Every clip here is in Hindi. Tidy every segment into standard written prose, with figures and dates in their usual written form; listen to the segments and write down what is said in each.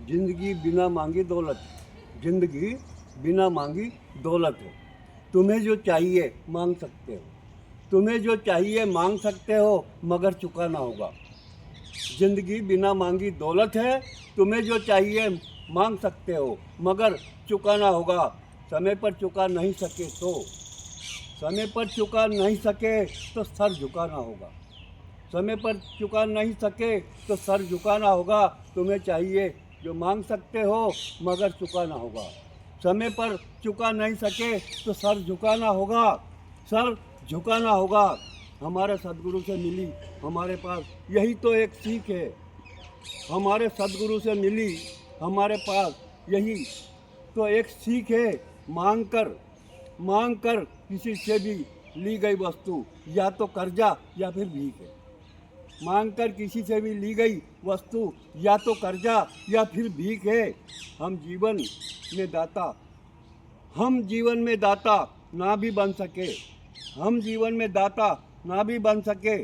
जिंदगी बिना मांगी दौलत, जिंदगी बिना मांगी दौलत है। तुम्हें जो चाहिए मांग सकते हो, तुम्हें जो चाहिए मांग सकते हो, मगर चुकाना होगा। जिंदगी बिना मांगी दौलत है। तुम्हें जो चाहिए मांग सकते हो, मगर चुकाना होगा। समय पर चुका नहीं सके तो, समय पर चुका नहीं सके तो सर झुकाना होगा। समय पर चुका नहीं सके तो सर झुकाना होगा। तुम्हें चाहिए जो मांग सकते हो, मगर चुकाना होगा। समय पर चुका नहीं सके तो सर झुकाना होगा, सर झुकाना होगा। हमारे सदगुरु से मिली हमारे पास यही तो एक सीख है। हमारे सदगुरु से मिली हमारे पास यही तो एक सीख है। मांग कर किसी से भी ली गई वस्तु या तो कर्जा या फिर भीख है। मांग कर किसी से भी ली गई वस्तु या तो कर्जा या फिर भीख है। हम जीवन में दाता ना भी बन सके, हम जीवन में दाता ना भी बन सके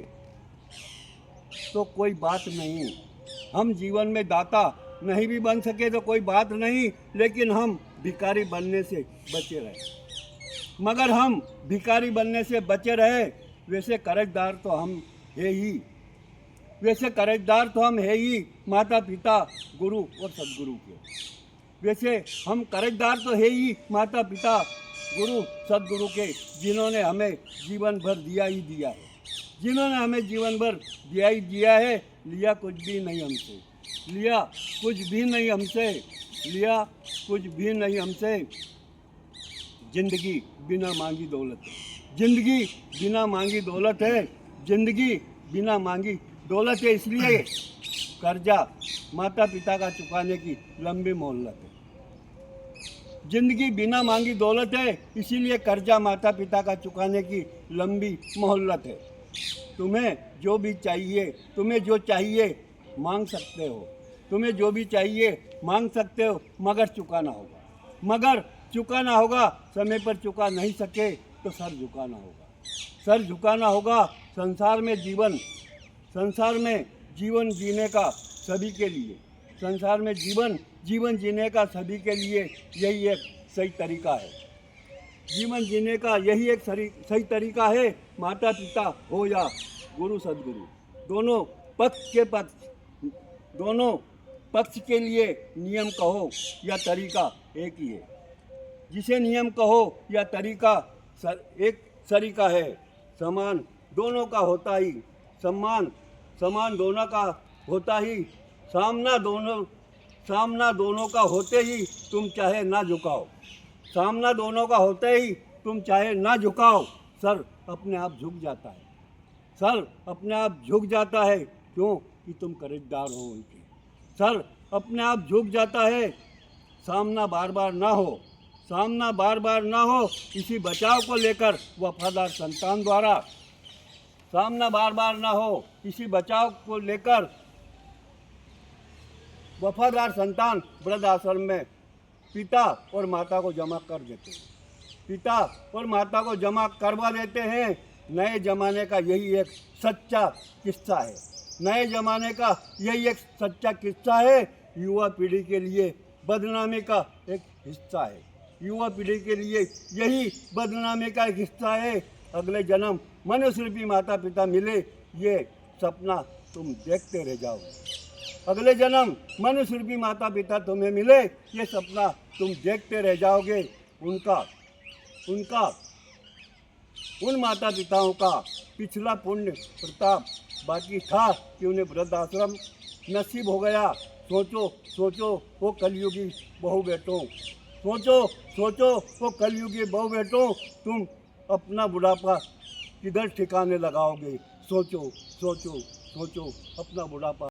तो कोई बात नहीं। हम जीवन में दाता नहीं भी बन सके तो कोई बात नहीं, लेकिन हम भिखारी बनने से बचे रहे। मगर हम भिखारी बनने से बचे रहे, वैसे कर्जदार तो हम है ही, वैसे कर्जदार तो हम है ही माता पिता गुरु और सदगुरु के। वैसे हम कर्जदार तो है ही माता पिता गुरु सदगुरु के, जिन्होंने हमें जीवन भर दिया ही दिया है, जिन्होंने हमें जीवन भर दिया ही दिया है। लिया कुछ भी नहीं हमसे, लिया कुछ भी नहीं हमसे, लिया कुछ भी नहीं हमसे। जिंदगी बिना मांगी दौलत है, जिंदगी बिना मांगी दौलत है, जिंदगी बिना मांगी दौलत है। इसलिए कर्जा माता पिता का चुकाने की लंबी मोहलत है। जिंदगी बिना मांगी दौलत है, इसीलिए कर्जा माता पिता का चुकाने की लंबी मोहलत है। तुम्हें जो भी चाहिए, तुम्हें जो चाहिए मांग सकते हो, तुम्हें जो भी चाहिए मांग सकते हो, मगर चुकाना होगा, मगर चुकाना होगा। समय पर चुका नहीं सके तो सर झुकाना होगा, सर झुकाना होगा। संसार में जीवन जीने का सभी के लिए, संसार में जीवन जीने का सभी के लिए यही एक सही तरीका है। जीवन जीने का यही एक सही तरीका है। माता पिता हो या गुरु सदगुरु, दोनों पक्ष के लिए नियम कहो या तरीका एक ही है। जिसे नियम कहो या तरीका एक सरीका है। समान दोनों का होता ही, समान दोनों का होता ही, सामना दोनों का होते ही तुम चाहे ना झुकाओ, सामना दोनों का होते ही तुम चाहे ना झुकाओ। सर अपने आप झुक जाता है, सर अपने आप झुक जाता है, क्यों कि तुम कर्जदार हो उनके। सर अपने आप झुक जाता है। सामना बार बार ना हो इसी बचाव को लेकर वफादार संतान द्वारा, सामना बार बार ना हो इसी बचाव को लेकर वफादार संतान वृद्ध आश्रम में पिता और माता को जमा कर देते हैं, पिता और माता को जमा करवा देते हैं। नए ज़माने का यही एक सच्चा किस्सा है, नए ज़माने का यही एक सच्चा किस्सा है। युवा पीढ़ी के लिए बदनामी का एक हिस्सा है, युवा पीढ़ी के लिए यही बदनामी का एक हिस्सा है। अगले जन्म मनुष्य रूपी माता पिता मिले, ये सपना तुम देखते रह जाओ। अगले जन्म मनुष्य रूपी माता पिता तुम्हें मिले, ये सपना तुम देखते रह जाओगे। उन माता पिताओं का पिछला पुण्य प्रताप बाकी था कि उन्हें वृद्धाश्रम नसीब हो गया। सोचो वो कलयुगी बहू बेटों, सोचो वो कलयुगी बहू बेटों, तुम अपना बुढ़ापा किधर ठिकाने लगाओगे। सोचो अपना बुढ़ापा